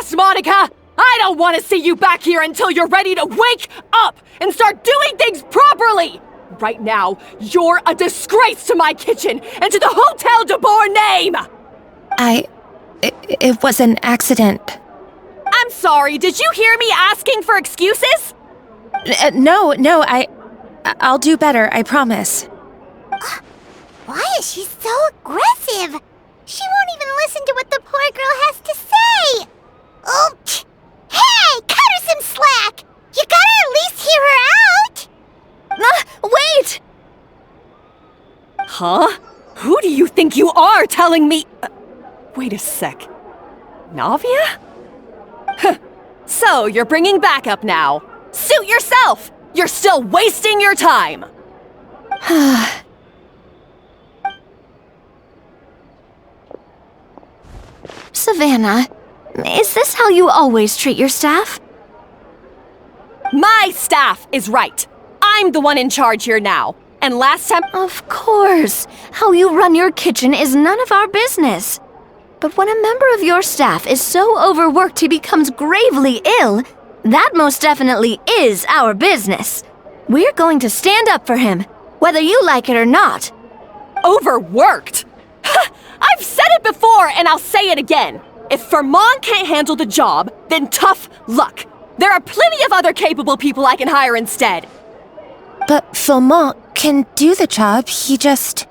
fast, Monica! I don't want to see you back here until you're ready to wake up and start doing things properly! Right now, you're a disgrace to my kitchen and to the Hotel de Boer name! It was an accident. I'm sorry, did you hear me asking for excuses? No, I'll do better, I promise. Why is she so aggressive? She won't even listen to what the poor girl has to say! Oh, hey! Cut her some slack! You gotta at least hear her out! Wait! Huh? Who do you think you are telling me... wait a sec. Navia? So, you're bringing backup now. Suit yourself! You're still wasting your time! Savannah, is this how you always treat your staff? My staff is right. I'm the one in charge here now. And last time... Of course. How you run your kitchen is none of our business. But when a member of your staff is so overworked he becomes gravely ill, that most definitely is our business. We're going to stand up for him, whether you like it or not. Overworked? I've said it before and I'll say it again. If Fermon can't handle the job, then tough luck. There are plenty of other capable people I can hire instead. But Fermon can do the job, he just...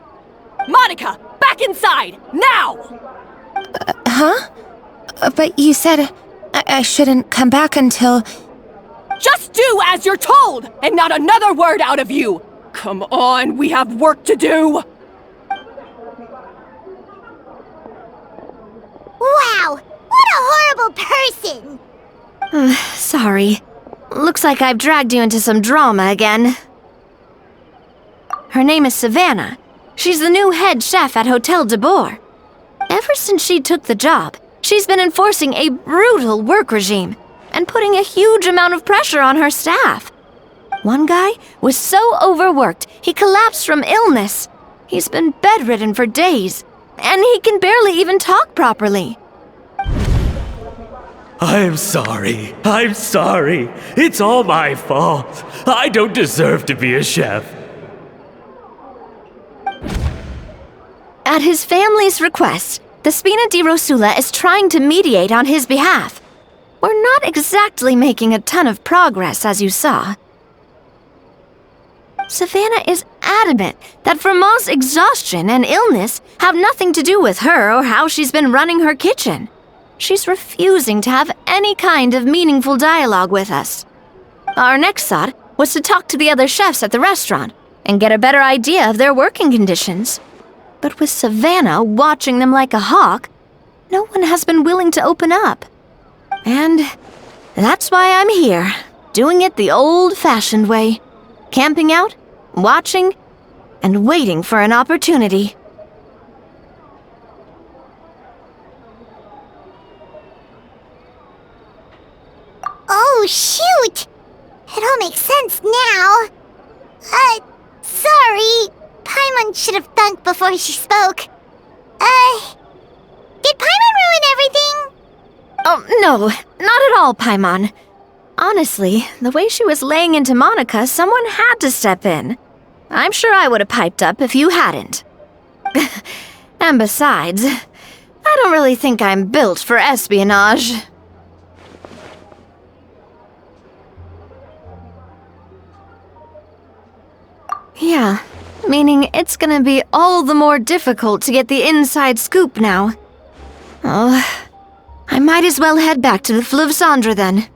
Monica, back inside, now! Huh? But you said I shouldn't come back until... Just do as you're told, and not another word out of you! Come on, we have work to do! Wow! What a horrible person! Sorry. Looks like I've dragged you into some drama again. Her name is Savannah. She's the new head chef at Hotel de Boer. Ever since she took the job, she's been enforcing a brutal work regime and putting a huge amount of pressure on her staff. One guy was so overworked, he collapsed from illness. He's been bedridden for days, and he can barely even talk properly. I'm sorry. It's all my fault. I don't deserve to be a chef. At his family's request, the Spina di Rosula is trying to mediate on his behalf. We're not exactly making a ton of progress, as you saw. Savannah is adamant that Fermon's exhaustion and illness have nothing to do with her or how she's been running her kitchen. She's refusing to have any kind of meaningful dialogue with us. Our next thought was to talk to the other chefs at the restaurant and get a better idea of their working conditions. But with Savannah watching them like a hawk, no one has been willing to open up. And that's why I'm here, doing it the old-fashioned way. Camping out, watching, and waiting for an opportunity. Oh, shoot! It all makes sense now. Sorry. Paimon should have thunked before she spoke. Did Paimon ruin everything? Oh, no, not at all, Paimon. Honestly, the way she was laying into Monica, someone had to step in. I'm sure I would have piped up if you hadn't. And besides, I don't really think I'm built for espionage. Yeah, meaning it's gonna be all the more difficult to get the inside scoop now. Oh, I might as well head back to the Fleuve Cendre then.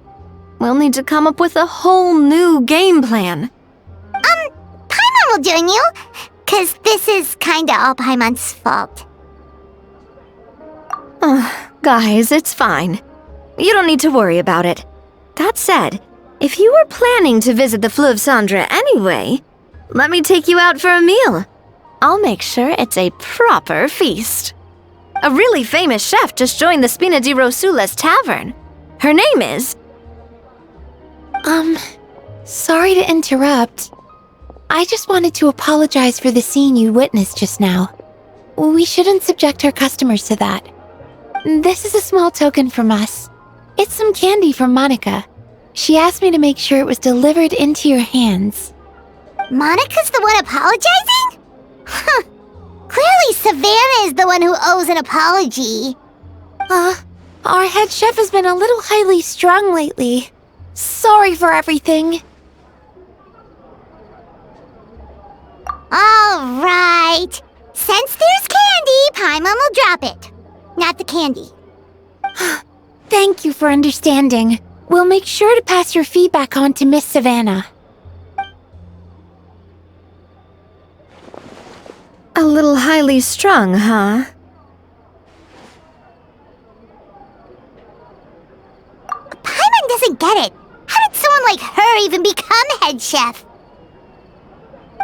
We'll need to come up with a whole new game plan. Paimon will join you, 'cause this is kinda all Paimon's fault. Guys, it's fine. You don't need to worry about it. That said, if you were planning to visit the Fleuve Cendre anyway, let me take you out for a meal. I'll make sure it's a proper feast. A really famous chef just joined the Spina di Rosula's tavern. Her name is... Sorry to interrupt. I just wanted to apologize for the scene you witnessed just now. We shouldn't subject our customers to that. This is a small token from us. It's some candy from Monica. She asked me to make sure it was delivered into your hands. Monica's the one apologizing? Huh. Clearly Savannah is the one who owes an apology. Our head chef has been a little highly strung lately. Sorry for everything. All right. Since there's candy, Paimon will drop it. Not the candy. Thank you for understanding. We'll make sure to pass your feedback on to Miss Savannah. A little highly strung, huh? Paimon doesn't get it. How did someone like her even become head chef?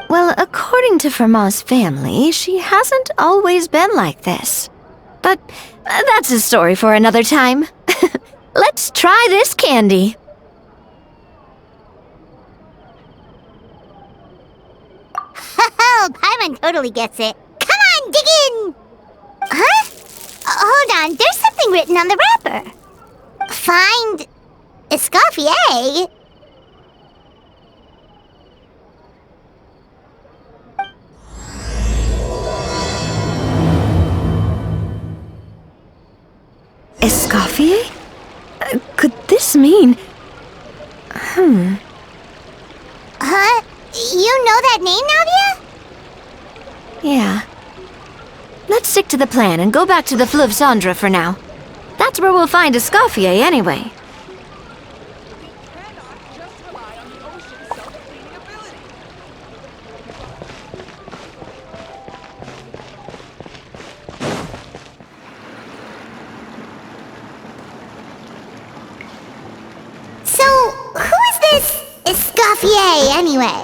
Well, according to Fermat's family, she hasn't always been like this. But that's a story for another time. Let's try this candy. Oh, Paimon totally gets it. Come on, dig in! Huh? Hold on, there's something written on the wrapper. Find Escoffier? Escoffier? Could this mean... Huh? You know that name, Navia? Yeah. Let's stick to the plan and go back to the Fleuve Cendre for now. That's where we'll find Escoffier anyway. So, who is this Escoffier, anyway?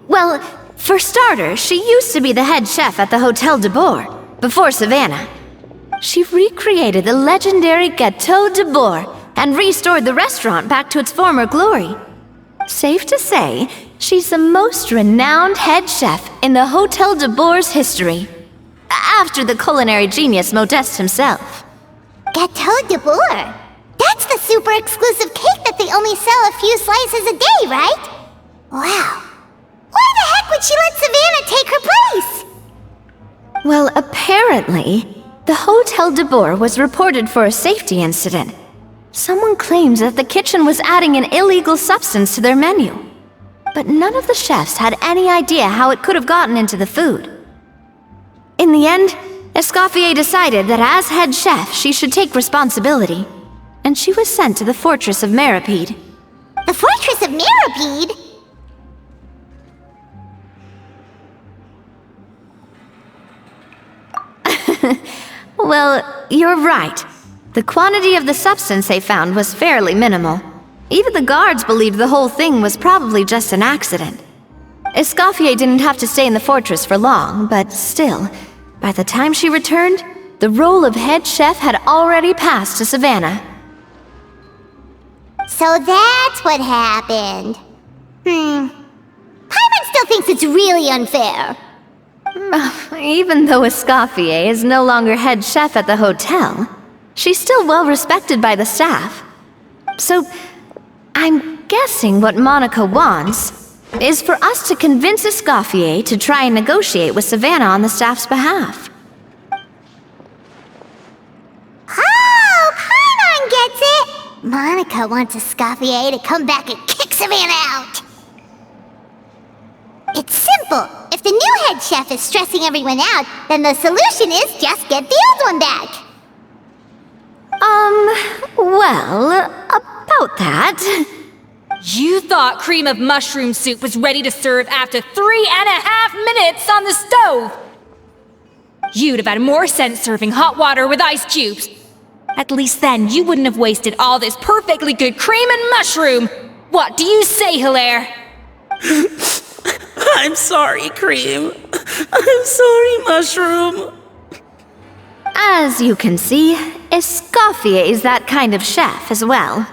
Well, for starters, she used to be the head chef at the Hotel de Bourg, before Savannah. She recreated the legendary Gâteau de Bourg and restored the restaurant back to its former glory. Safe to say, she's the most renowned head chef in the Hotel de Bourg's history, after the culinary genius Modeste himself. Gâteau de Bourg? That's the super exclusive cake that they only sell a few slices a day, right? Wow. Why the heck would she let Savannah take her place? Well, apparently, the Hotel de Bourg was reported for a safety incident. Someone claims that the kitchen was adding an illegal substance to their menu. But none of the chefs had any idea how it could have gotten into the food. In the end, Escoffier decided that as head chef, she should take responsibility. And she was sent to the Fortress of Meripede. The Fortress of Meripede? Well, you're right. The quantity of the substance they found was fairly minimal. Even the guards believed the whole thing was probably just an accident. Escoffier didn't have to stay in the fortress for long, but still, by the time she returned, the role of head chef had already passed to Savannah. So that's what happened. Paimon still thinks it's really unfair. Even though Escoffier is no longer head chef at the hotel, she's still well respected by the staff. So, I'm guessing what Monica wants is for us to convince Escoffier to try and negotiate with Savannah on the staff's behalf. Oh, Paimon gets it! Monica wants Escoffier to come back and kick Savannah out. It's simple. If the new head chef is stressing everyone out, then the solution is just get the old one back. Well, about that... You thought cream of mushroom soup was ready to serve after 3.5 minutes on the stove! You'd have had more sense serving hot water with ice cubes. At least then you wouldn't have wasted all this perfectly good cream and mushroom! What do you say, Hilaire? I'm sorry, Cream. I'm sorry, Mushroom. As you can see, Escoffier is that kind of chef as well.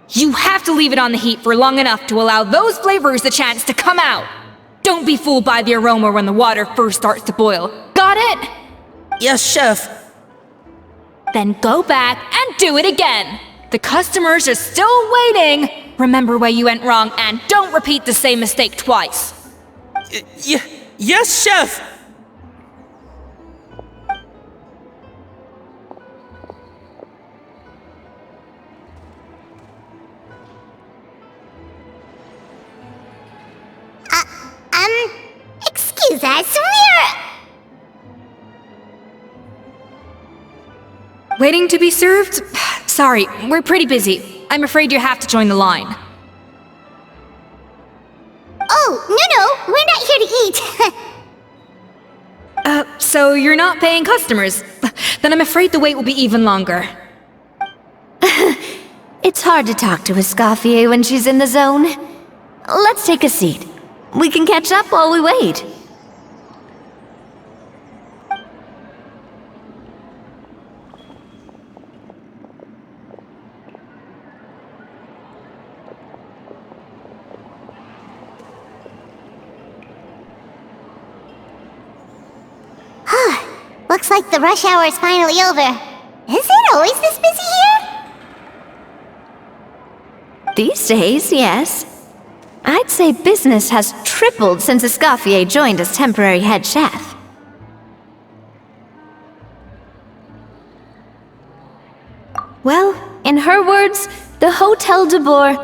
You have to leave it on the heat for long enough to allow those flavors the chance to come out. Don't be fooled by the aroma when the water first starts to boil. Got it? Yes, chef. Then go back and do it again. The customers are still waiting. Remember where you went wrong and don't repeat the same mistake twice. Yes, chef. Excuse us, Waiting to be served? Sorry, we're pretty busy. I'm afraid you have to join the line. Oh, no, we're not here to eat. So you're not paying customers? Then I'm afraid the wait will be even longer. It's hard to talk to Escoffier when she's in the zone. Let's take a seat. We can catch up while we wait. Looks like the rush hour is finally over. Is it always this busy here? These days, yes. I'd say business has tripled since Escoffier joined as temporary head chef. Well, in her words, the Hotel de Boer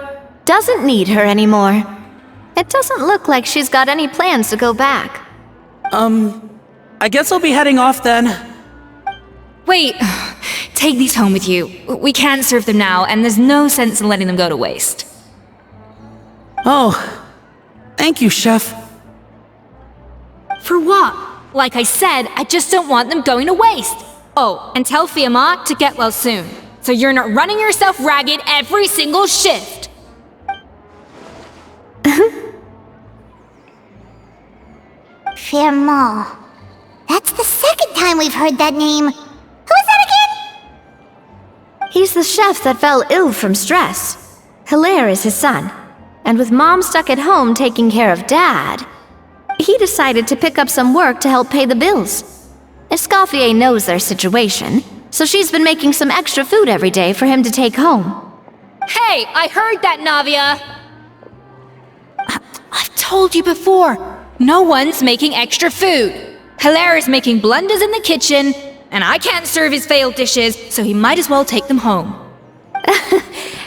doesn't need her anymore. It doesn't look like she's got any plans to go back. I guess I'll be heading off then. Wait, take these home with you. We can't serve them now, and there's no sense in letting them go to waste. Oh, thank you, chef. For what? Like I said, I just don't want them going to waste. Oh, and tell Fiamma to get well soon, so you're not running yourself ragged every single shift. Fiamma. That's the second time we've heard that name. Who is that again? He's the chef that fell ill from stress. Hilaire is his son. And with Mom stuck at home taking care of Dad, he decided to pick up some work to help pay the bills. Escoffier knows their situation, so she's been making some extra food every day for him to take home. Hey, I heard that, Navia! I've told you before, no one's making extra food. Hilaire is making blunders in the kitchen, and I can't serve his failed dishes, so he might as well take them home.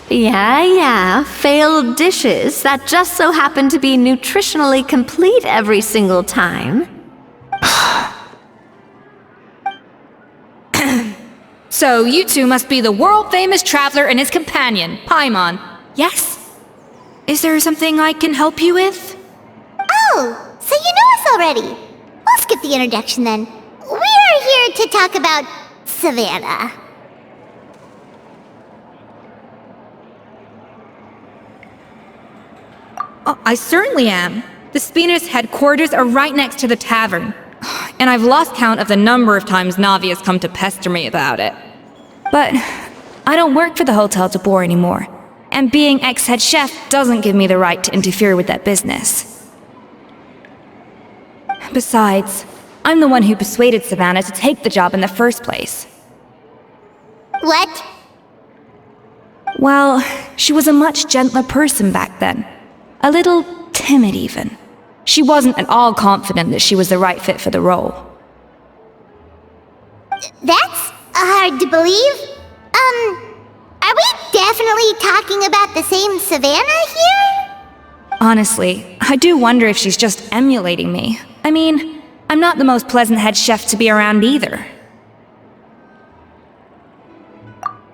Yeah, failed dishes that just so happen to be nutritionally complete every single time. So you two must be the world-famous traveler and his companion, Paimon. Yes? Is there something I can help you with? Oh, so you know us already. We'll skip the introduction then. We're here to talk about Savannah. Oh, I certainly am. The Spina's headquarters are right next to the tavern. And I've lost count of the number of times Navi has come to pester me about it. But I don't work for the Hotel de Boer anymore. And being ex-head chef doesn't give me the right to interfere with that business. Besides, I'm the one who persuaded Savannah to take the job in the first place. What? Well, she was a much gentler person back then. A little timid, even. She wasn't at all confident that she was the right fit for the role. That's hard to believe. Are we definitely talking about the same Savannah here? Honestly, I do wonder if she's just emulating me. I mean, I'm not the most pleasant head chef to be around either.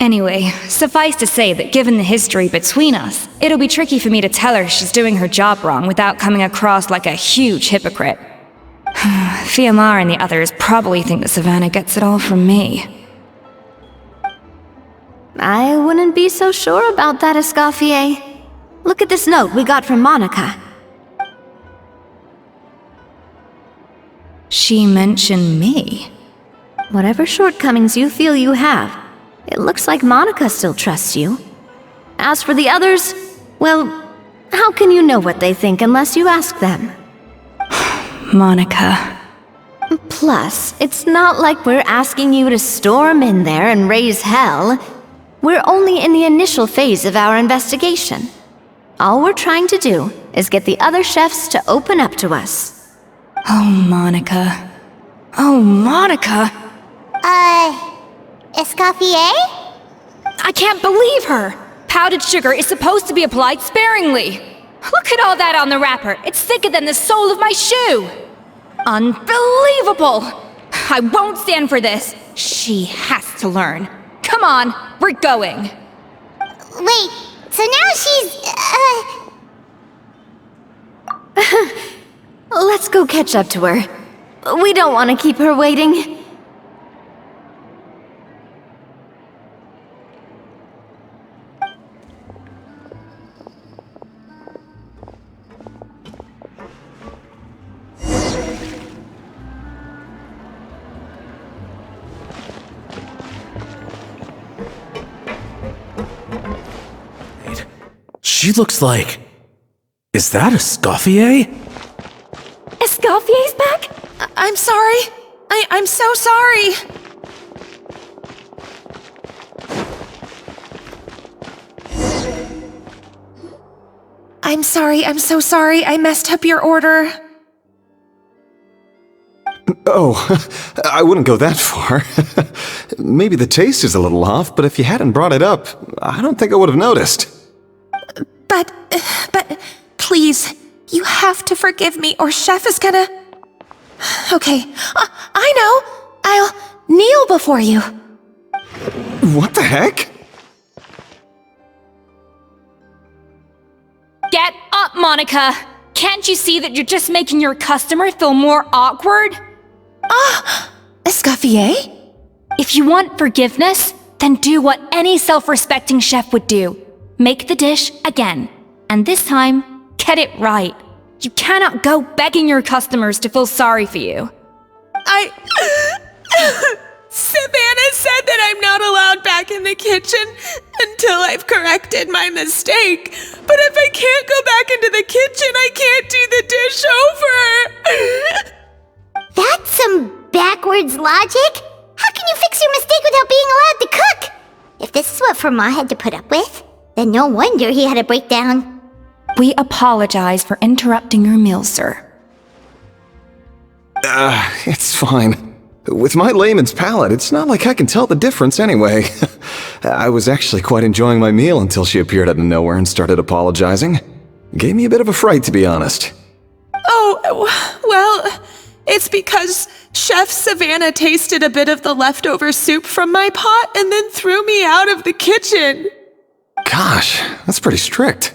Anyway, suffice to say that given the history between us, it'll be tricky for me to tell her she's doing her job wrong without coming across like a huge hypocrite. Fiamma and the others probably think that Savannah gets it all from me. I wouldn't be so sure about that, Escoffier. Look at this note we got from Monica. She mentioned me. Whatever shortcomings you feel you have, it looks like Monica still trusts you. As for the others, well, how can you know what they think unless you ask them? Monica. Plus, it's not like we're asking you to storm in there and raise hell. We're only in the initial phase of our investigation. All we're trying to do is get the other chefs to open up to us. Oh, Monica. Oh, Monica. Escoffier? I can't believe her! Powdered sugar is supposed to be applied sparingly. Look at all that on the wrapper. It's thicker than the sole of my shoe. Unbelievable! I won't stand for this. She has to learn. Come on, we're going. Wait, so now she's, Let's go catch up to her. We don't want to keep her waiting. She looks like... Is that Escoffier? Escoffier's back? I'm sorry. I'm so sorry. I'm sorry, I'm so sorry. I messed up your order. Oh, I wouldn't go that far. Maybe the taste is a little off, but if you hadn't brought it up, I don't think I would have noticed. But, please, you have to forgive me or Chef is gonna... Okay, I know. I'll kneel before you. What the heck? Get up, Monica! Can't you see that you're just making your customer feel more awkward? Escoffier? If you want forgiveness, then do what any self-respecting chef would do. Make the dish again. And this time, get it right. You cannot go begging your customers to feel sorry for you. Savannah said that I'm not allowed back in the kitchen until I've corrected my mistake. But if I can't go back into the kitchen, I can't do the dish over. That's some backwards logic. How can you fix your mistake without being allowed to cook? If this is what Fermat had to put up with, then no wonder he had a breakdown. We apologize for interrupting your meal, sir. It's fine. With my layman's palate, it's not like I can tell the difference anyway. I was actually quite enjoying my meal until she appeared out of nowhere and started apologizing. Gave me a bit of a fright, to be honest. Oh, well, it's because Chef Savannah tasted a bit of the leftover soup from my pot and then threw me out of the kitchen. Gosh, that's pretty strict.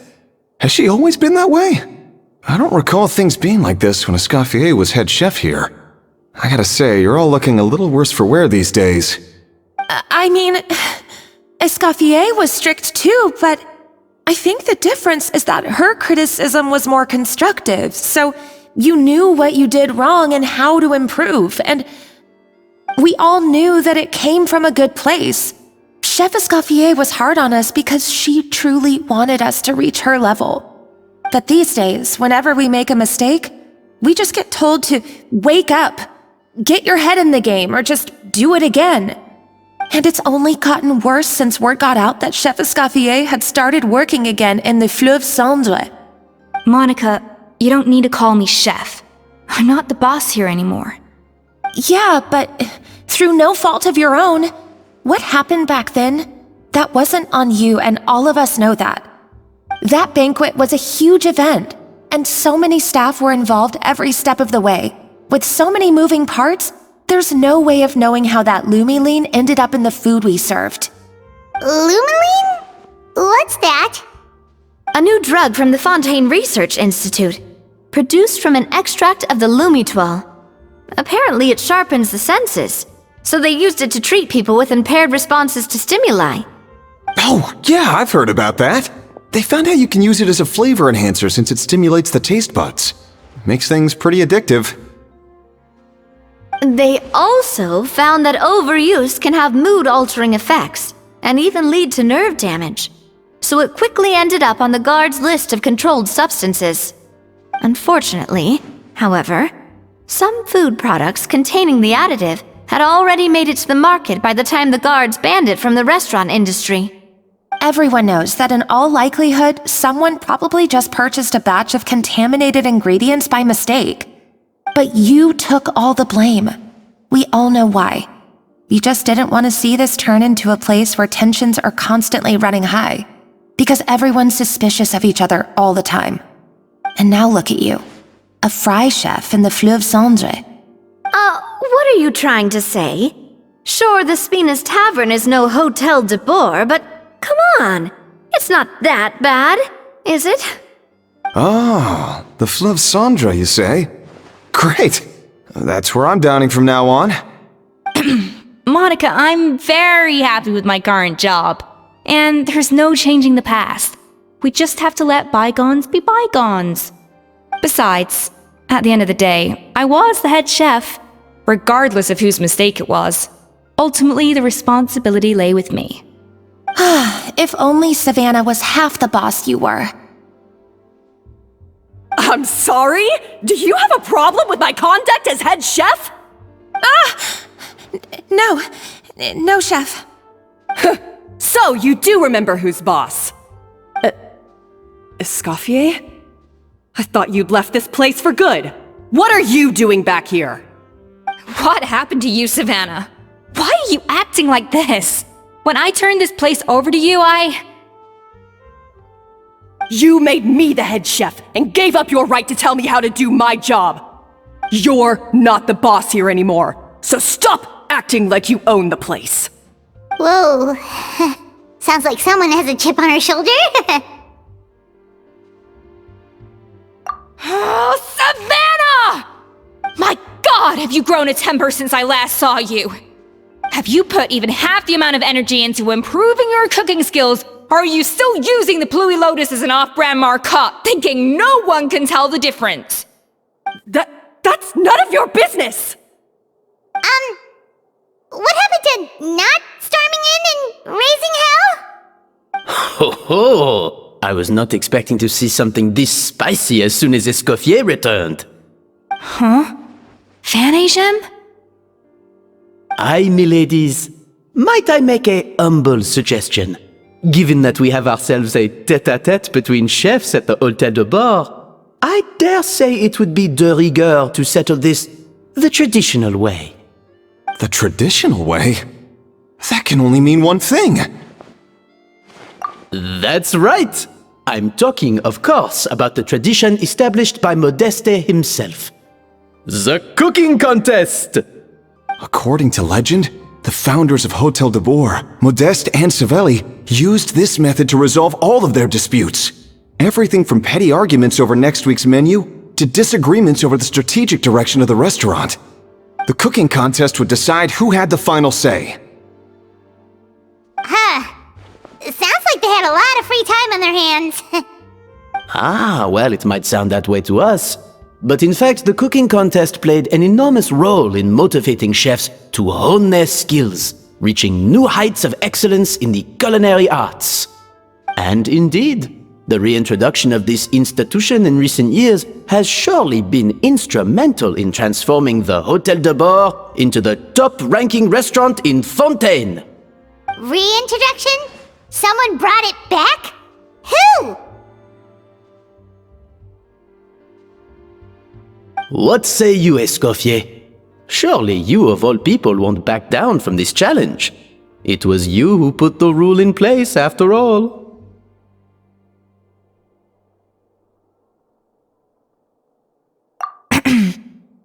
Has she always been that way? I don't recall things being like this when Escoffier was head chef here. I gotta say, you're all looking a little worse for wear these days. I mean, Escoffier was strict too, but I think the difference is that her criticism was more constructive, so you knew what you did wrong and how to improve, and we all knew that it came from a good place. Chef Escoffier was hard on us because she truly wanted us to reach her level. But these days, whenever we make a mistake, we just get told to wake up, get your head in the game, or just do it again. And it's only gotten worse since word got out that Chef Escoffier had started working again in the Fleuve Cendre. Monica, you don't need to call me chef. I'm not the boss here anymore. Yeah, but through no fault of your own. What happened back then, that wasn't on you, and all of us know that. That banquet was a huge event, and so many staff were involved every step of the way. With so many moving parts, there's no way of knowing how that lumiline ended up in the food we served. Lumiline? What's that? A new drug from the Fontaine Research Institute, produced from an extract of the lumitoile. Apparently it sharpens the senses, so they used it to treat people with impaired responses to stimuli. Oh, yeah, I've heard about that. They found out you can use it as a flavor enhancer since it stimulates the taste buds. Makes things pretty addictive. They also found that overuse can have mood-altering effects, and even lead to nerve damage. So it quickly ended up on the guard's list of controlled substances. Unfortunately, however, Some food products containing the additive had already made it to the market by the time the guards banned it from the restaurant industry. Everyone knows that in all likelihood, someone probably just purchased a batch of contaminated ingredients by mistake. But you took all the blame. We all know why. You just didn't want to see this turn into a place where tensions are constantly running high, because everyone's suspicious of each other all the time. And now look at you, a fry chef in the Fleuve Cendre. What are you trying to say? Sure, the Spina's Tavern is no Hotel de Boer, but come on, it's not that bad, is it? Oh, the Fleuve Cendre, you say? Great! That's where I'm dining from now on. Monica, I'm very happy with my current job. And there's no changing the past. We just have to let bygones be bygones. Besides, at the end of the day, I was the head chef, regardless of whose mistake it was. Ultimately, the responsibility lay with me. If only Savannah was half the boss you were. I'm sorry? Do you have a problem with my conduct as head chef? No, chef. So, you do remember who's boss? Escoffier? I thought you'd left this place for good. What are you doing back here? What happened to you, Savannah? Why are you acting like this? When I turned this place over to you, You made me the head chef and gave up your right to tell me how to do my job. You're not the boss here anymore, so stop acting like you own the place. Whoa. Sounds like someone has a chip on her shoulder. Oh, Savannah! My God, have you grown a temper since I last saw you? Have you put even half the amount of energy into improving your cooking skills, or are you still using the Pluie Lotus as an off-brand markup, thinking no one can tell the difference? That's none of your business! What happened to not storming in and raising hell? Ho ho! I was not expecting to see something this spicy as soon as Escoffier returned. Huh? Fan Asian? Aye, miladies. Might I make a humble suggestion? Given that we have ourselves a tête-à-tête between chefs at the Hôtel de Bord, I dare say it would be de rigueur to settle this the traditional way. The traditional way? That can only mean one thing. That's right! I'm talking, of course, about the tradition established by Modeste himself. The cooking contest! According to legend, the founders of Hotel de Boer, Modeste and Savelli, used this method to resolve all of their disputes. Everything from petty arguments over next week's menu to disagreements over the strategic direction of the restaurant. The cooking contest would decide who had the final say. It sounds like they had a lot of free time on their hands. Ah, well, it might sound that way to us. But in fact, the cooking contest played an enormous role in motivating chefs to hone their skills, reaching new heights of excellence in the culinary arts. And indeed, the reintroduction of this institution in recent years has surely been instrumental in transforming the Hôtel de Bord into the top-ranking restaurant in Fontaine. Reintroduction? Someone brought it back? Who? What say you, Escoffier? Surely you of all people won't back down from this challenge. It was you who put the rule in place, after all.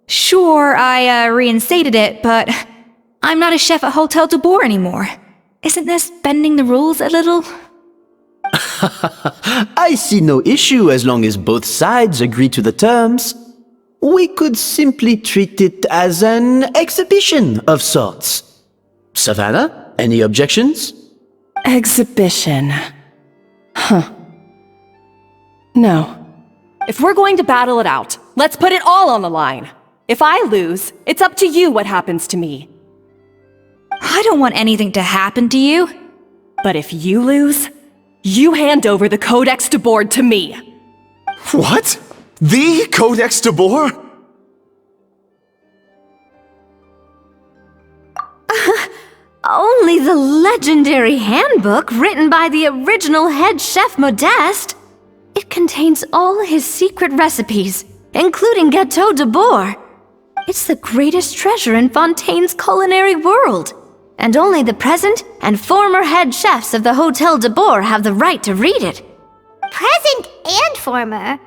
Sure, I reinstated it, but I'm not a chef at Hotel de Boer anymore. Isn't this bending the rules a little? I see no issue as long as both sides agree to the terms. We could simply treat it as an exhibition of sorts. Savannah, any objections? Exhibition. Huh. No. If we're going to battle it out, let's put it all on the line. If I lose, it's up to you what happens to me. I don't want anything to happen to you. But if you lose, you hand over the Codex de Boer to me. What? The Codex de Boer? Only the legendary handbook written by the original head chef Modeste. It contains all his secret recipes, including Gâteau de Bourg. It's the greatest treasure in Fontaine's culinary world, and only the present and former head chefs of the Hotel de Bourg have the right to read it. Present and former?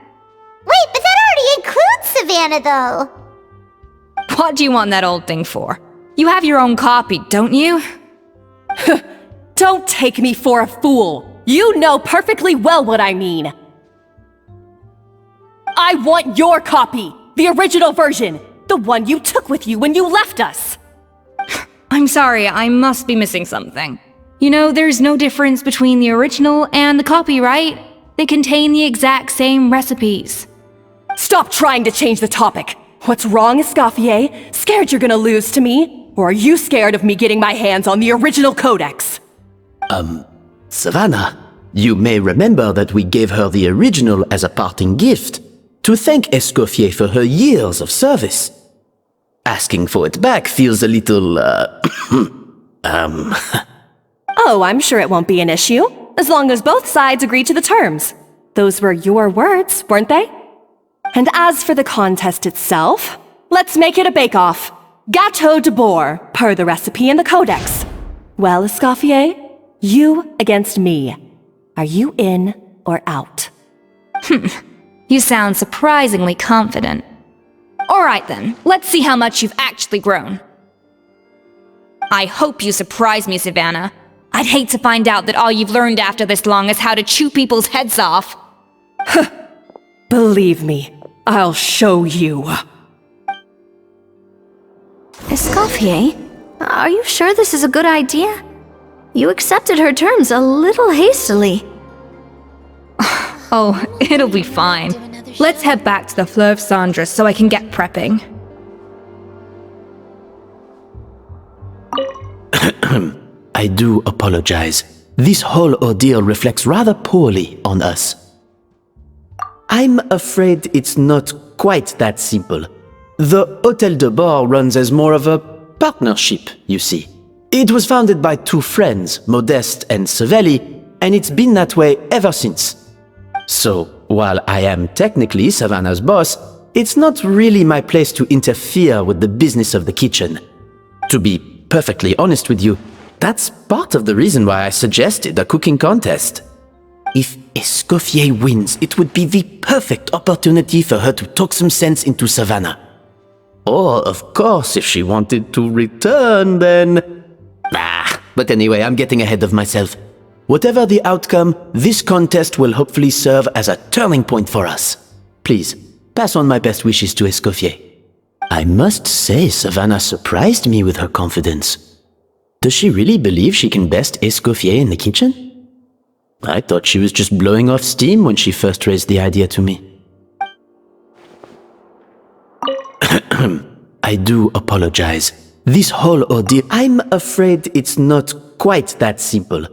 Wait, but that already includes Savannah, though. What do you want that old thing for? You have your own copy, don't you? Don't take me for a fool. You know perfectly well what I mean. I want your copy, the original version, the one you took with you when you left us. I'm sorry, I must be missing something. You know, there's no difference between the original and the copy, right? They contain the exact same recipes. Stop trying to change the topic. What's wrong, Escoffier? Scared you're gonna lose to me? Or are you scared of me getting my hands on the original codex? Savannah, you may remember that we gave her the original as a parting gift, to thank Escoffier for her years of service. Asking for it back feels a little, Oh, I'm sure it won't be an issue, as long as both sides agree to the terms. Those were your words, weren't they? And as for the contest itself, let's make it a bake-off. Gâteau de Bourg, per the recipe in the codex. Well, Escoffier, you against me. Are you in or out? You sound surprisingly confident. Alright then, let's see how much you've actually grown. I hope you surprise me, Savannah. I'd hate to find out that all you've learned after this long is how to chew people's heads off. Believe me, I'll show you. Escoffier, are you sure this is a good idea? You accepted her terms a little hastily. Oh, it'll be fine. Let's head back to the Fleuve Cendres so I can get prepping. I do apologize. This whole ordeal reflects rather poorly on us. I'm afraid it's not quite that simple. The Hotel de Bourg runs as more of a partnership, you see. It was founded by two friends, Modeste and Savelli, and it's been that way ever since. So, while I am technically Savannah's boss, it's not really my place to interfere with the business of the kitchen. To be perfectly honest with you, that's part of the reason why I suggested a cooking contest. If Escoffier wins, it would be the perfect opportunity for her to talk some sense into Savannah. Or, of course, if she wanted to return, then... But anyway, I'm getting ahead of myself. Whatever the outcome, this contest will hopefully serve as a turning point for us. Please, pass on my best wishes to Escoffier. I must say, Savannah surprised me with her confidence. Does she really believe she can best Escoffier in the kitchen? I thought she was just blowing off steam when she first raised the idea to me. I do apologize. This whole ordeal... I'm afraid it's not quite that simple.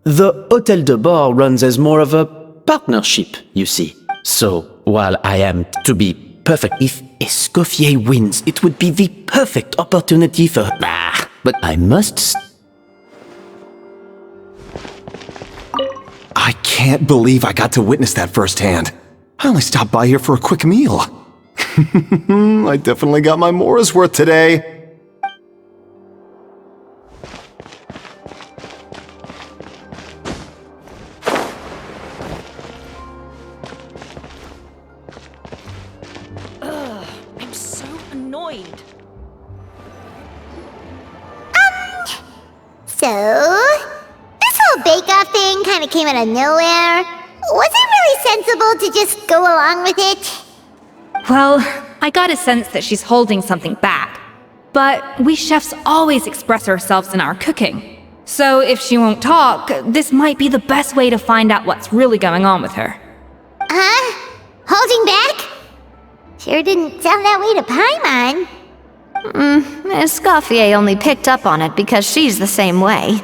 The Hotel de Bourg runs as more of a partnership, you see. So, while I am to be perfect, if Escoffier wins, it would be the perfect opportunity for her. But I must... I can't believe I got to witness that firsthand. I only stopped by here for a quick meal. I definitely got my Mora's worth today. I'm so annoyed. So, this whole bake-off thing kind of came out of nowhere. Was it really sensible to just go along with it? Well, I got a sense that she's holding something back. But we chefs always express ourselves in our cooking. So if she won't talk, this might be the best way to find out what's really going on with her. Huh? Holding back? Sure didn't sound that way to Paimon. Escoffier only picked up on it because she's the same way.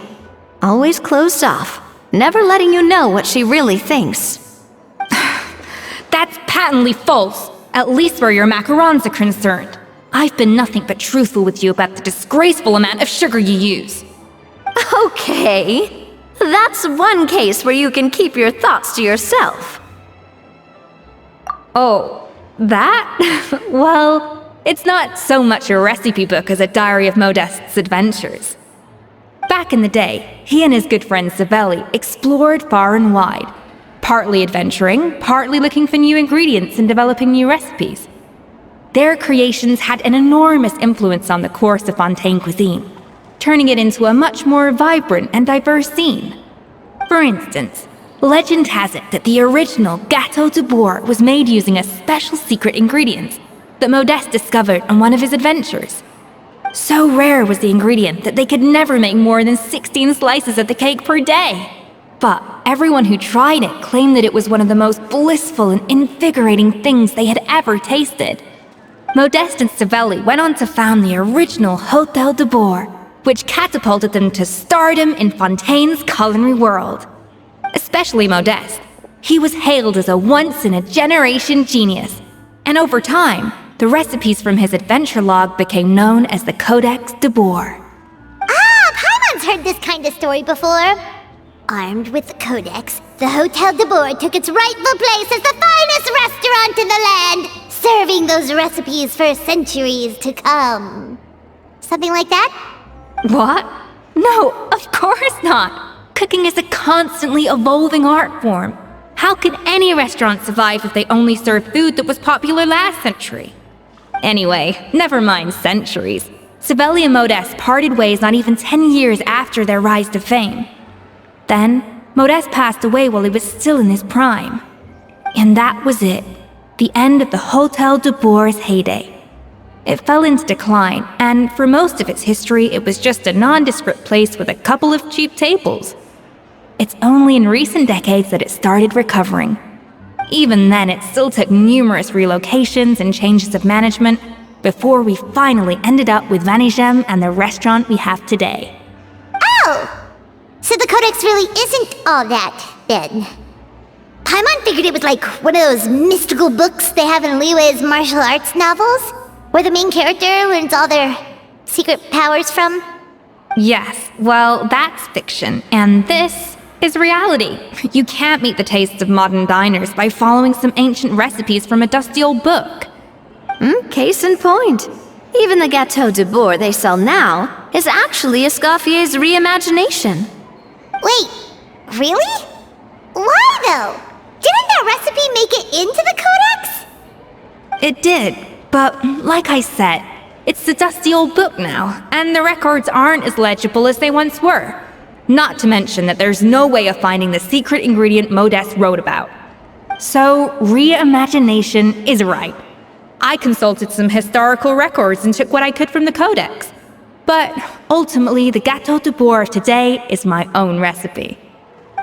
Always closed off, never letting you know what she really thinks. That's patently false, at least where your macarons are concerned. I've been nothing but truthful with you about the disgraceful amount of sugar you use. Okay. That's one case where you can keep your thoughts to yourself. Oh, that? Well, it's not so much a recipe book as a diary of Modeste's adventures. Back in the day, he and his good friend Savelli explored far and wide, partly adventuring, partly looking for new ingredients and developing new recipes. Their creations had an enormous influence on the course of Fontaine cuisine, turning it into a much more vibrant and diverse scene. For instance, legend has it that the original Gâteau de Bourg was made using a special secret ingredient that Modeste discovered on one of his adventures. So rare was the ingredient that they could never make more than 16 slices of the cake per day. But everyone who tried it claimed that it was one of the most blissful and invigorating things they had ever tasted. Modeste and Savelli went on to found the original Hôtel de Bourg, which catapulted them to stardom in Fontaine's culinary world. Especially Modeste. He was hailed as a once-in-a-generation genius, and over time, the recipes from his adventure log became known as the Codex de Bourg. Ah, Paimon's heard this kind of story before. Armed with the Codex, the Hôtel de Bourg took its rightful place as the finest restaurant in the land, serving those recipes for centuries to come. Something like that? What? No, of course not! Cooking is a constantly evolving art form. How could any restaurant survive if they only served food that was popular last century? Anyway, never mind centuries. Savelli and Modeste parted ways not even 10 years after their rise to fame. Then, Modeste passed away while he was still in his prime. And that was it. The end of the Hôtel de Bourg's heyday. It fell into decline, and for most of its history, it was just a nondescript place with a couple of cheap tables. It's only in recent decades that it started recovering. Even then, it still took numerous relocations and changes of management before we finally ended up with Vanigem and the restaurant we have today. Oh! So the Codex really isn't all that, then. Paimon figured it was like one of those mystical books they have in Liue's martial arts novels, where the main character learns all their secret powers from. Yes, well, that's fiction, and this is reality. You can't meet the tastes of modern diners by following some ancient recipes from a dusty old book. Case in point. Even the Gâteau de Bourg they sell now is actually Escoffier's reimagination. Wait, really? Why though? Didn't that recipe make it into the Codex? It did, but like I said, it's the dusty old book now, and the records aren't as legible as they once were. Not to mention that there's no way of finding the secret ingredient Modeste wrote about. So, reimagination is right. I consulted some historical records and took what I could from the Codex. But ultimately, the Gâteau de Bourg today is my own recipe.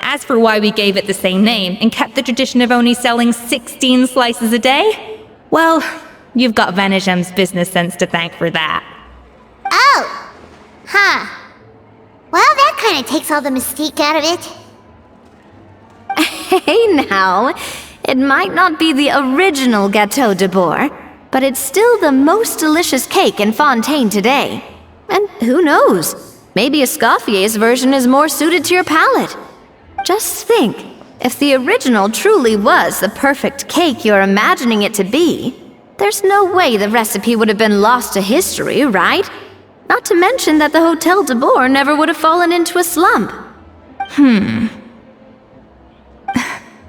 As for why we gave it the same name and kept the tradition of only selling 16 slices a day, well, you've got Vanigem's business sense to thank for that. Oh! Huh. Well, that kind of takes all the mystique out of it. Hey now, it might not be the original Gâteau de Bourg, but it's still the most delicious cake in Fontaine today. And who knows, maybe Escoffier's version is more suited to your palate. Just think, if the original truly was the perfect cake you're imagining it to be, there's no way the recipe would have been lost to history, right? Not to mention that the Hôtel de Bourg never would have fallen into a slump.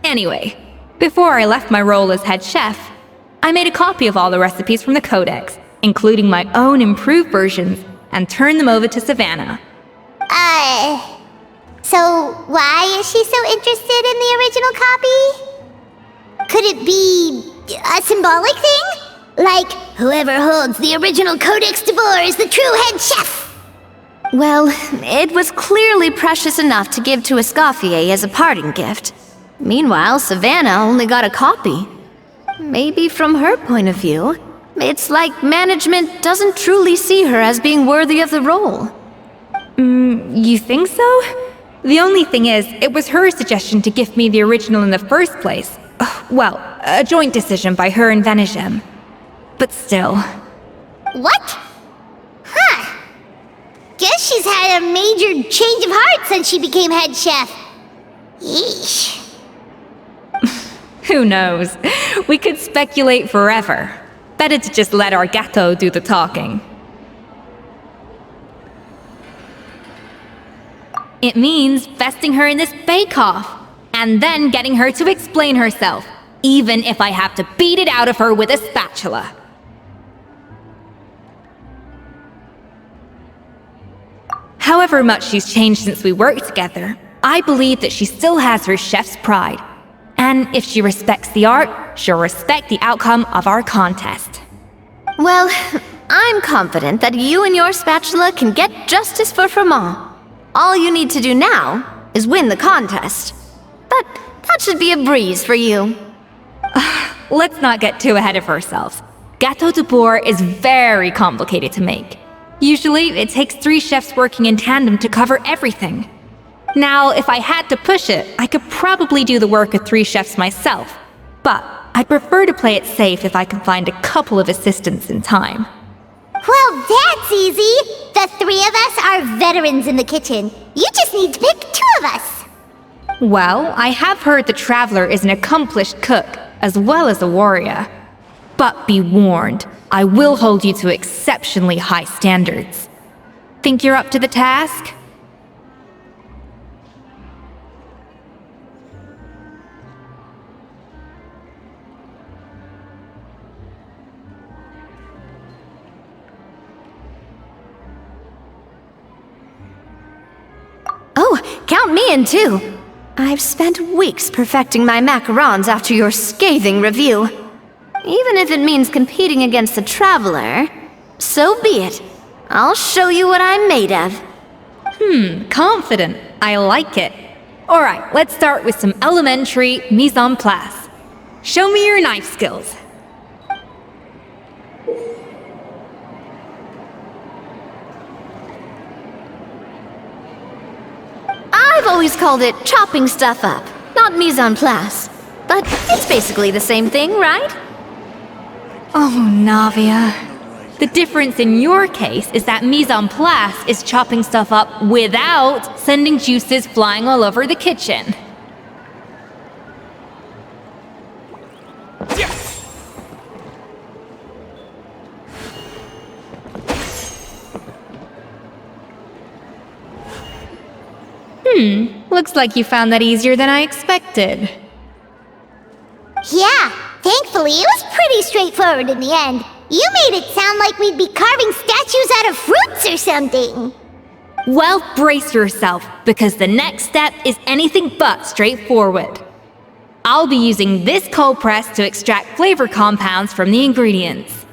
Anyway, before I left my role as head chef, I made a copy of all the recipes from the Codex, including my own improved versions, and turned them over to Savannah. So why is she so interested in the original copy? Could it be a symbolic thing? Like, whoever holds the original Codex de Bourg is the true head chef? Well, it was clearly precious enough to give to Escoffier as a parting gift. Meanwhile, Savannah only got a copy. Maybe from her point of view, it's like management doesn't truly see her as being worthy of the role. You think so? The only thing is, it was her suggestion to gift me the original in the first place. Well, a joint decision by her and Vanigem. But still. What? Huh. Guess she's had a major change of heart since she became head chef. Yeesh. Who knows? We could speculate forever. Better to just let our gato do the talking. It means vesting her in this bake-off, and then getting her to explain herself, even if I have to beat it out of her with a spatula. However much she's changed since we worked together, I believe that she still has her chef's pride. And if she respects the art, she'll respect the outcome of our contest. Well, I'm confident that you and your spatula can get justice for Froment. All you need to do now is win the contest. But that should be a breeze for you. Let's not get too ahead of ourselves. Gâteau de bourg is very complicated to make. Usually, it takes 3 chefs working in tandem to cover everything. Now, if I had to push it, I could probably do the work of 3 chefs myself. But I'd prefer to play it safe if I can find a couple of assistants in time. Well, that's easy. The 3 of us are veterans in the kitchen. You just need to pick 2 of us. Well, I have heard the Traveler is an accomplished cook, as well as a warrior. But be warned, I will hold you to exceptionally high standards. Think you're up to the task? Oh, count me in too. I've spent weeks perfecting my macarons after your scathing review. Even if it means competing against the Traveler, so be it. I'll show you what I'm made of. Confident. I like it. Alright, let's start with some elementary mise en place. Show me your knife skills. I've always called it chopping stuff up, not mise en place. But it's basically the same thing, right? Oh, Navia. The difference in your case is that mise en place is chopping stuff up without sending juices flying all over the kitchen. Looks like you found that easier than I expected. Yeah, thankfully it was pretty straightforward in the end. You made it sound like we'd be carving statues out of fruits or something. Well, brace yourself, because the next step is anything but straightforward. I'll be using this cold press to extract flavor compounds from the ingredients.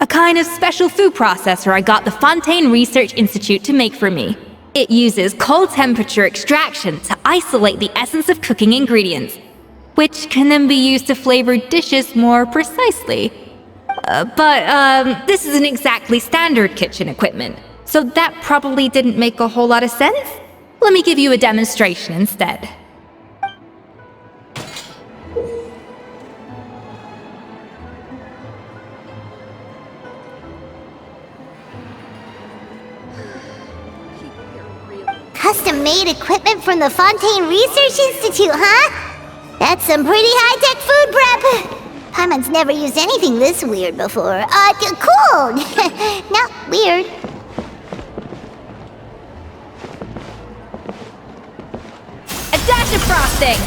A kind of special food processor I got the Fontaine Research Institute to make for me. It uses cold temperature extraction to isolate the essence of cooking ingredients, which can then be used to flavor dishes more precisely. But this isn't exactly standard kitchen equipment, so that probably didn't make a whole lot of sense. Let me give you a demonstration instead. Custom-made equipment from the Fontaine Research Institute, huh? That's some pretty high-tech food prep. Paimon's never used anything this weird before. Cool. Not weird. A dash of frosting!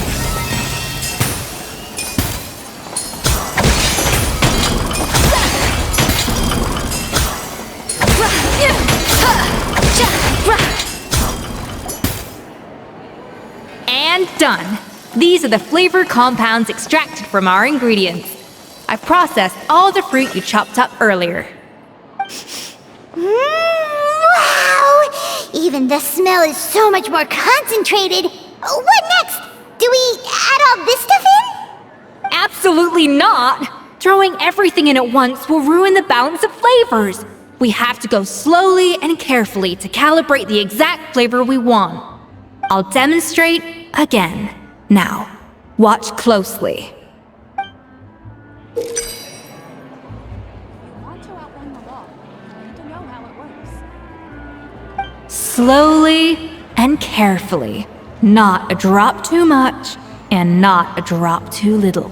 And done! These are the flavor compounds extracted from our ingredients. I've processed all the fruit you chopped up earlier. Wow! Even the smell is so much more concentrated. What next? Do we add all this stuff in? Absolutely not! Throwing everything in at once will ruin the balance of flavors. We have to go slowly and carefully to calibrate the exact flavor we want. I'll demonstrate again. Now, watch closely. Slowly and carefully. Not a drop too much, and not a drop too little.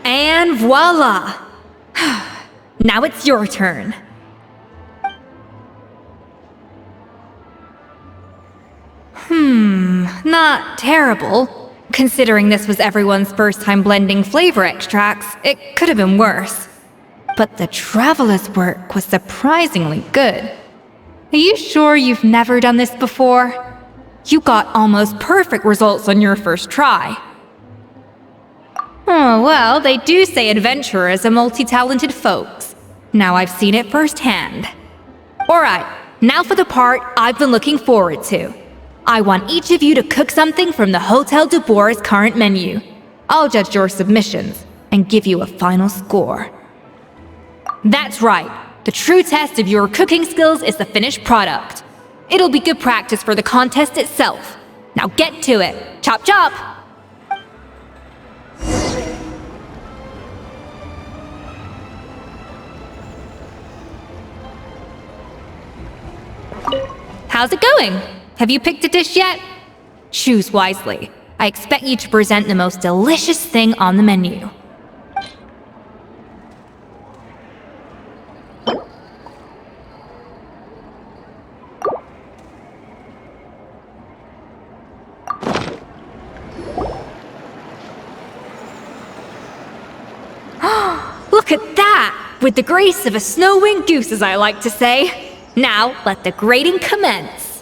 And voila! Now it's your turn. Not terrible. Considering this was everyone's first time blending flavor extracts, it could have been worse. But the traveler's work was surprisingly good. Are you sure you've never done this before? You got almost perfect results on your first try. Oh, well, they do say adventurers are multi-talented folks. Now I've seen it firsthand. Alright, now for the part I've been looking forward to. I want each of you to cook something from the Hotel du Bois' current menu. I'll judge your submissions and give you a final score. That's right. The true test of your cooking skills is the finished product. It'll be good practice for the contest itself. Now get to it. Chop chop! How's it going? Have you picked a dish yet? Choose wisely. I expect you to present the most delicious thing on the menu. Look at that! With the grace of a snow-winged goose, as I like to say. Now, let the grating commence.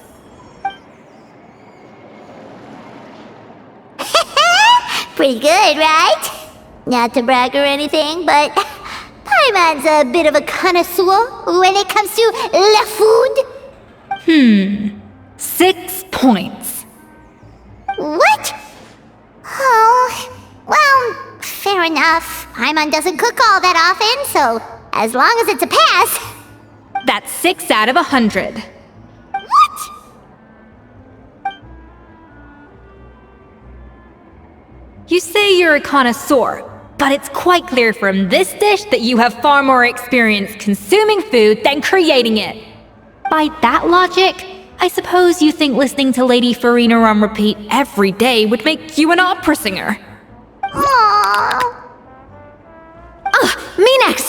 Pretty good, right? Not to brag or anything, but Paimon's a bit of a connoisseur when it comes to la food. 6 points. What? Oh, well, fair enough. Paimon doesn't cook all that often, so as long as it's a pass. That's 6 out of 100. What? You say you're a connoisseur, but it's quite clear from this dish that you have far more experience consuming food than creating it. By that logic, I suppose you think listening to Lady Farina on repeat every day would make you an opera singer. Aww.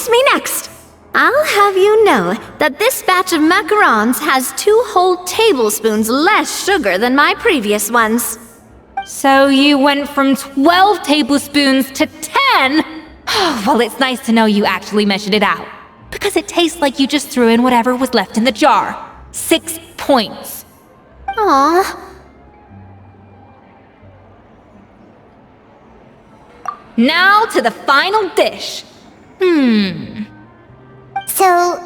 Me next! I'll have you know that this batch of macarons has 2 whole tablespoons less sugar than my previous ones. So you went from 12 tablespoons to 10? Well, it's nice to know you actually measured it out, because it tastes like you just threw in whatever was left in the jar. 6 points. Aww. Now to the final dish. So,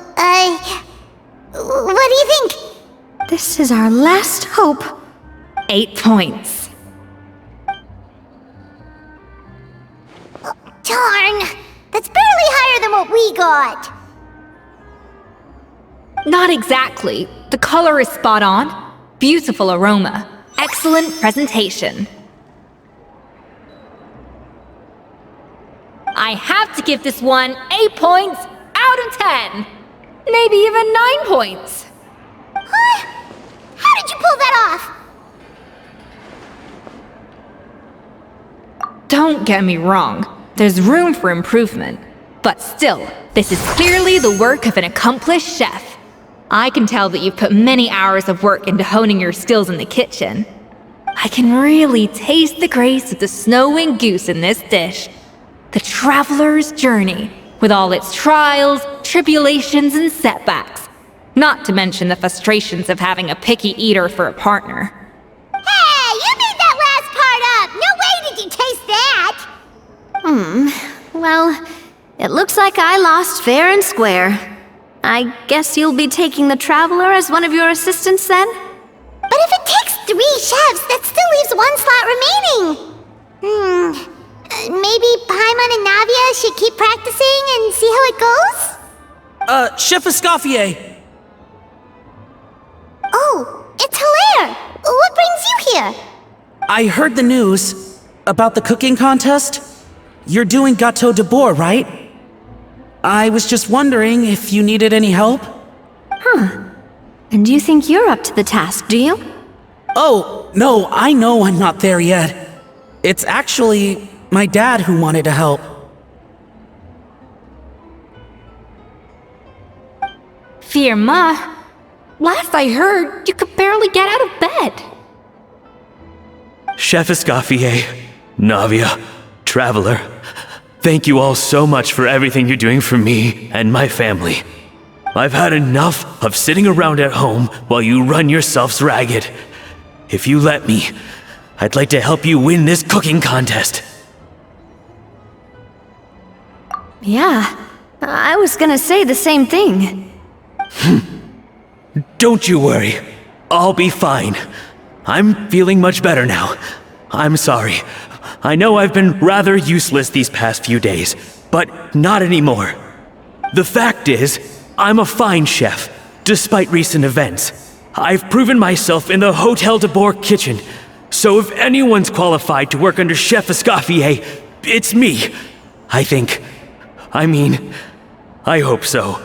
what do you think? This is our last hope. 8 points. Darn, that's barely higher than what we got. Not exactly. The color is spot on. Beautiful aroma. Excellent presentation. I have to give this one 8 points out of 10. Maybe even 9 points. Huh? How did you pull that off? Don't get me wrong. There's room for improvement. But still, this is clearly the work of an accomplished chef. I can tell that you've put many hours of work into honing your skills in the kitchen. I can really taste the grace of the snow-winged goose in this dish. The traveler's journey, with all its trials, tribulations, and setbacks. Not to mention the frustrations of having a picky eater for a partner. Hey, you made that last part up! No way did you taste that! Well, it looks like I lost fair and square. I guess you'll be taking the Traveler as one of your assistants then? But if it takes 3 chefs, that still leaves 1 slot remaining. Maybe Paimon and Navia should keep practicing and see how it goes? Chef Escoffier! Oh, it's Hilaire! What brings you here? I heard the news about the cooking contest. You're doing Gâteau de Bourg, right? I was just wondering if you needed any help? And you think you're up to the task, do you? Oh, no, I know I'm not there yet. It's actually my dad who wanted to help. Firma, last I heard, you could barely get out of bed. Chef Escoffier, Navia, Traveler, thank you all so much for everything you're doing for me and my family. I've had enough of sitting around at home while you run yourselves ragged. If you let me, I'd like to help you win this cooking contest. Yeah, I was gonna say the same thing. Don't you worry. I'll be fine. I'm feeling much better now. I'm sorry. I know I've been rather useless these past few days, but not anymore. The fact is, I'm a fine chef, despite recent events. I've proven myself in the Hôtel de Bourg kitchen, so if anyone's qualified to work under Chef Escoffier, it's me. I think. I hope so.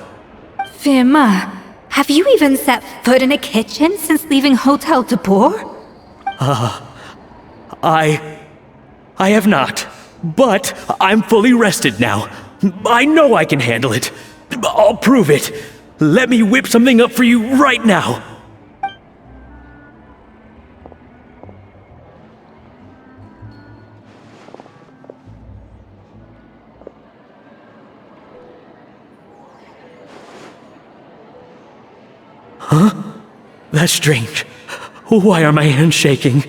Firma, have you even set foot in a kitchen since leaving Hôtel de Bourg? I have not, but I'm fully rested now. I know I can handle it. I'll prove it. Let me whip something up for you right now. Huh? That's strange. Why are my hands shaking?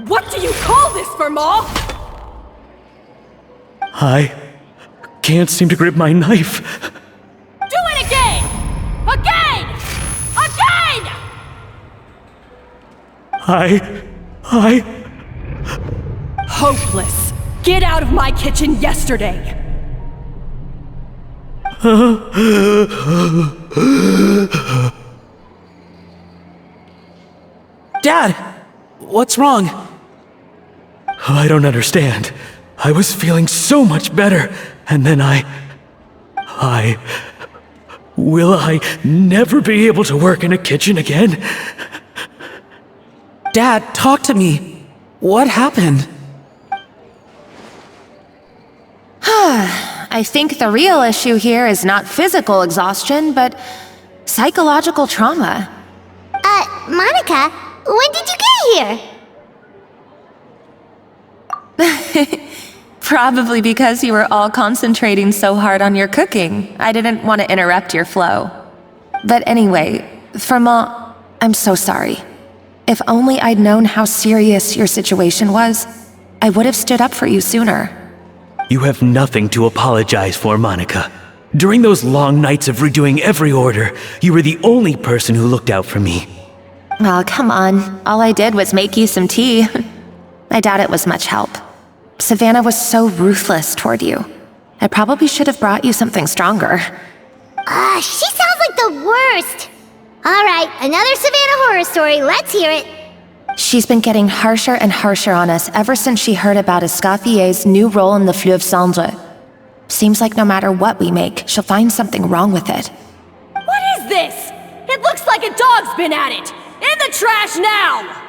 What do you call this, Firma? I can't seem to grip my knife. Do it again! Again! Again! Hopeless. Get out of my kitchen yesterday. Dad, what's wrong? I don't understand. I was feeling so much better, and then Will I never be able to work in a kitchen again? Dad, talk to me. What happened? I think the real issue here is not physical exhaustion, but psychological trauma. Monica, when did you get here? Probably because you were all concentrating so hard on your cooking. I didn't want to interrupt your flow. But anyway, Firma, I'm so sorry. If only I'd known how serious your situation was, I would have stood up for you sooner. You have nothing to apologize for, Monica. During those long nights of redoing every order, you were the only person who looked out for me. Oh, come on. All I did was make you some tea. I doubt it was much help. Savannah was so ruthless toward you. I probably should have brought you something stronger. She sounds like the worst. All right, another Savannah horror story. Let's hear it. She's been getting harsher and harsher on us ever since she heard about Escoffier's new role in the Fleuve Cendre. Seems like no matter what we make, she'll find something wrong with it. What is this? It looks like a dog's been at it! In the trash now!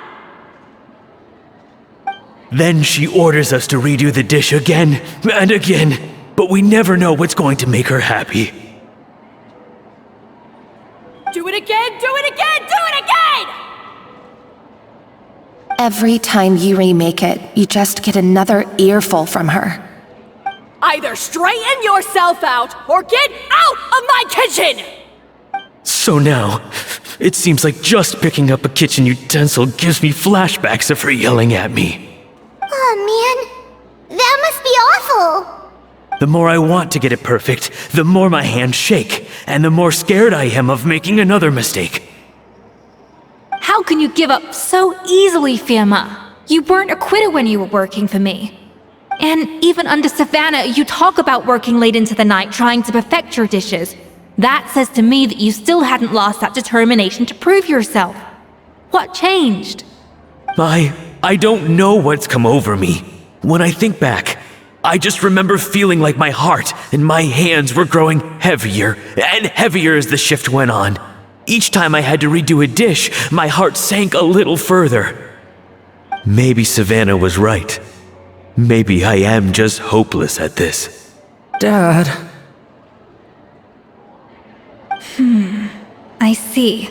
Then she orders us to redo the dish again and again, but we never know what's going to make her happy. Do it again, do it again, do it again! Every time you remake it, you just get another earful from her. Either straighten yourself out, or get out of my kitchen! So now, it seems like just picking up a kitchen utensil gives me flashbacks of her yelling at me. Oh man, that must be awful. The more I want to get it perfect, the more my hands shake, and the more scared I am of making another mistake. How can you give up so easily, Firma? You weren't a quitter when you were working for me. And even under Savannah, you talk about working late into the night trying to perfect your dishes. That says to me that you still hadn't lost that determination to prove yourself. What changed? I don't know what's come over me. When I think back, I just remember feeling like my heart and my hands were growing heavier and heavier as the shift went on. Each time I had to redo a dish, my heart sank a little further. Maybe Savannah was right. Maybe I am just hopeless at this. Dad. I see.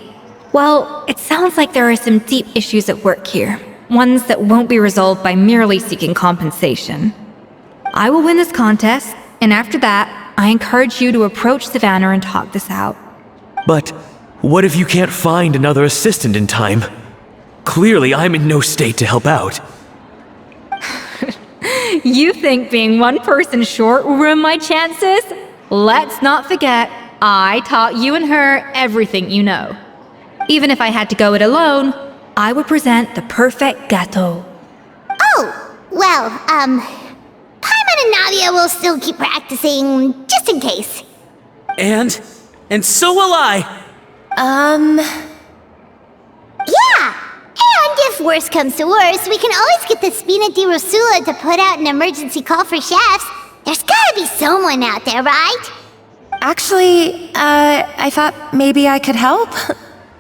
Well, it sounds like there are some deep issues at work here. Ones that won't be resolved by merely seeking compensation. I will win this contest, and after that, I encourage you to approach Savannah and talk this out. But what if you can't find another assistant in time? Clearly, I'm in no state to help out. You think being one person short will ruin my chances? Let's not forget, I taught you and her everything you know. Even if I had to go it alone, I would present the perfect gâteau. Oh, well, Paimon and Nadia will still keep practicing, just in case. And so will I. Yeah! And if worse comes to worse, we can always get the Spina di Rosula to put out an emergency call for chefs. There's gotta be someone out there, right? Actually, I thought maybe I could help.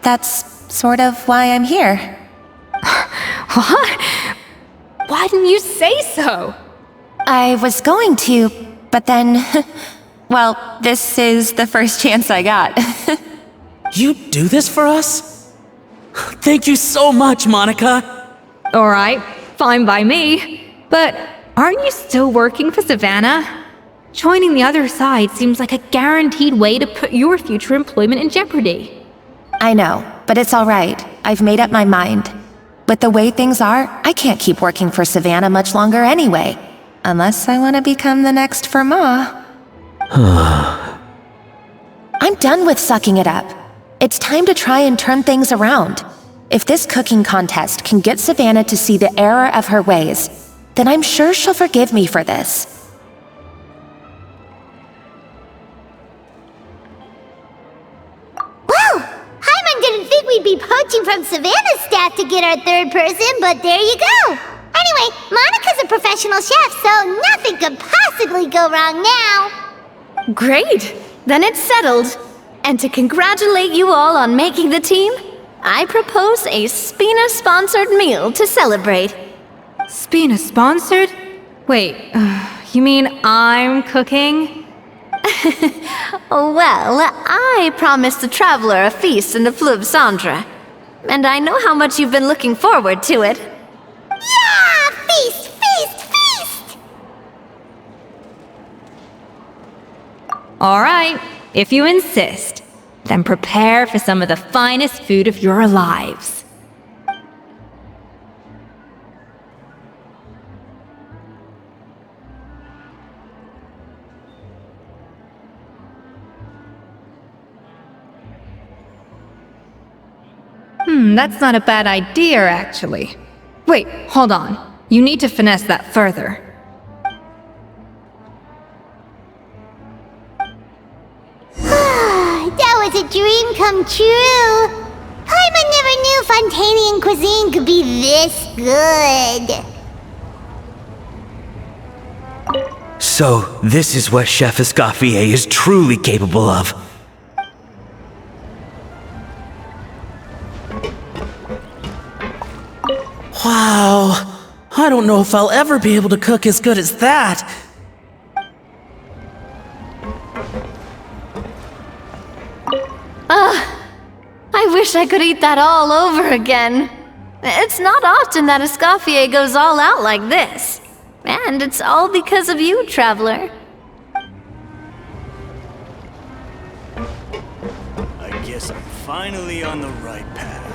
That's sort of why I'm here. What? Why didn't you say so? I was going to, but then... well, this is the first chance I got. You do this for us? Thank you so much, Monica. Alright, fine by me. But aren't you still working for Savannah? Joining the other side seems like a guaranteed way to put your future employment in jeopardy. I know, but it's all right. I've made up my mind. With the way things are, I can't keep working for Savannah much longer anyway. Unless I want to become the next Firma. I'm done with sucking it up. It's time to try and turn things around. If this cooking contest can get Savannah to see the error of her ways, then I'm sure she'll forgive me for this. Didn't think we'd be poaching from Savannah's staff to get our third person, but there you go. Anyway, Monica's a professional chef, so nothing could possibly go wrong now. Great! Then it's settled. And to congratulate you all on making the team, I propose a Spina-sponsored meal to celebrate. Spina-sponsored? Wait, you mean I'm cooking? Well, I promised the traveler a feast in the Fleuve Cendre. And I know how much you've been looking forward to it. Yeah! Feast, feast, feast! Alright, if you insist, then prepare for some of the finest food of your lives. That's not a bad idea, actually. Wait, hold on. You need to finesse that further. That was a dream come true. Paimon never knew Fontanian cuisine could be this good. So, this is what Chef Escoffier is truly capable of. Wow. I don't know if I'll ever be able to cook as good as that. I wish I could eat that all over again. It's not often that Escoffier goes all out like this. And it's all because of you, traveler. I guess I'm finally on the right path.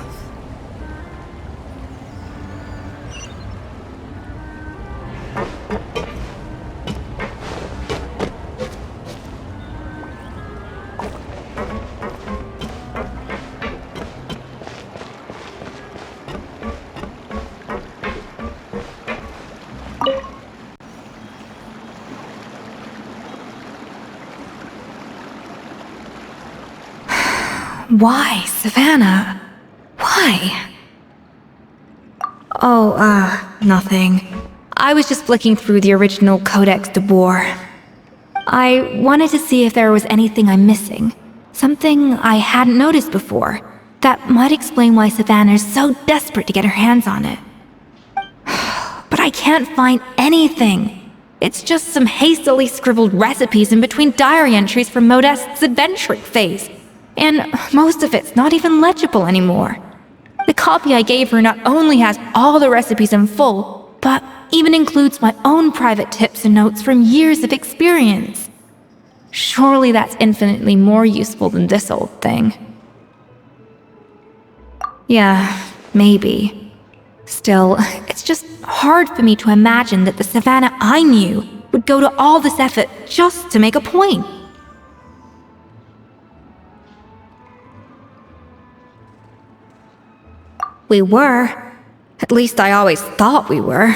Why, Savannah? Why? Oh, nothing. I was just flicking through the original Codex de Boer. I wanted to see if there was anything I'm missing. Something I hadn't noticed before. That might explain why Savannah's so desperate to get her hands on it. But I can't find anything. It's just some hastily scribbled recipes in between diary entries from Modest's adventuring phase. And most of it's not even legible anymore. The copy I gave her not only has all the recipes in full, but even includes my own private tips and notes from years of experience. Surely that's infinitely more useful than this old thing. Yeah, maybe. Still, it's just hard for me to imagine that the Savannah I knew would go to all this effort just to make a point. We were. At least I always thought we were.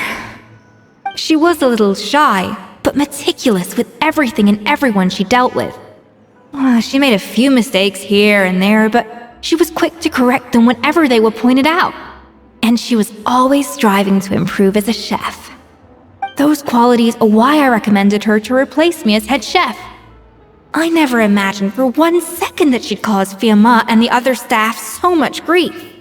She was a little shy, but meticulous with everything and everyone she dealt with. She made a few mistakes here and there, but she was quick to correct them whenever they were pointed out. And she was always striving to improve as a chef. Those qualities are why I recommended her to replace me as head chef. I never imagined for 1 second that she'd cause Fiamma and the other staff so much grief.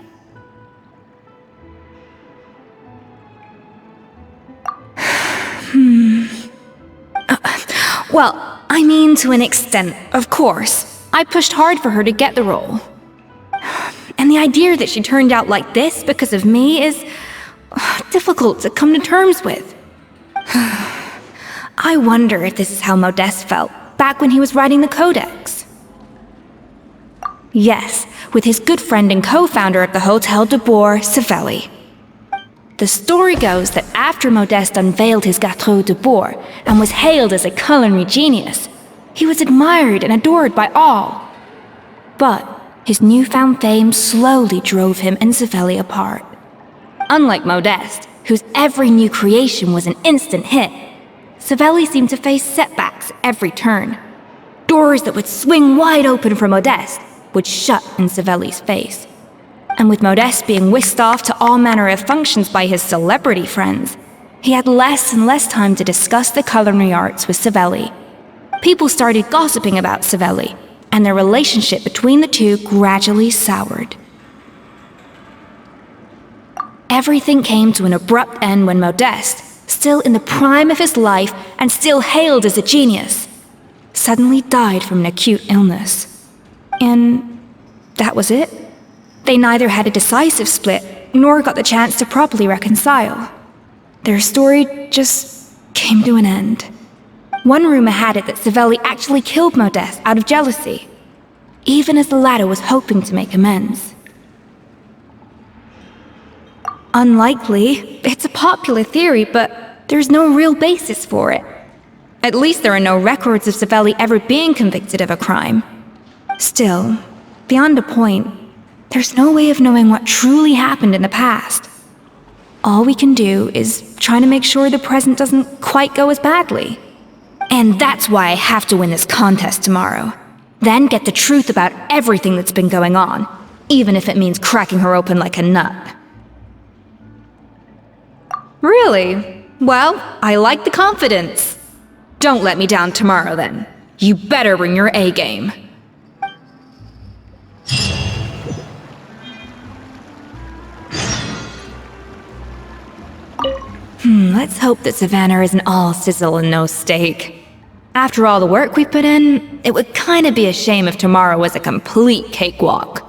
Well, I mean to an extent, of course. I pushed hard for her to get the role. And the idea that she turned out like this because of me is difficult to come to terms with. I wonder if this is how Modeste felt back when he was writing the Codex. Yes, with his good friend and co-founder of the Hotel de Boer, Savelli. The story goes that after Modeste unveiled his Gâteau de Boer and was hailed as a culinary genius, he was admired and adored by all. But his newfound fame slowly drove him and Savelli apart. Unlike Modeste, whose every new creation was an instant hit, Savelli seemed to face setbacks every turn. Doors that would swing wide open for Modeste would shut in Savelli's face. And with Modeste being whisked off to all manner of functions by his celebrity friends, he had less and less time to discuss the culinary arts with Savelli. People started gossiping about Savelli, and their relationship between the two gradually soured. Everything came to an abrupt end when Modeste, still in the prime of his life and still hailed as a genius, suddenly died from an acute illness. And that was it. They neither had a decisive split, nor got the chance to properly reconcile. Their story just came to an end. One rumor had it that Savelli actually killed Modeste out of jealousy, even as the latter was hoping to make amends. Unlikely, it's a popular theory, but there's no real basis for it. At least there are no records of Savelli ever being convicted of a crime. Still, beyond a point, there's no way of knowing what truly happened in the past. All we can do is try to make sure the present doesn't quite go as badly. And that's why I have to win this contest tomorrow. Then get the truth about everything that's been going on, even if it means cracking her open like a nut. Really? Well, I like the confidence. Don't let me down tomorrow then. You better bring your A game. Let's hope that Savannah isn't all sizzle and no steak. After all the work we put in, it would kinda be a shame if tomorrow was a complete cakewalk.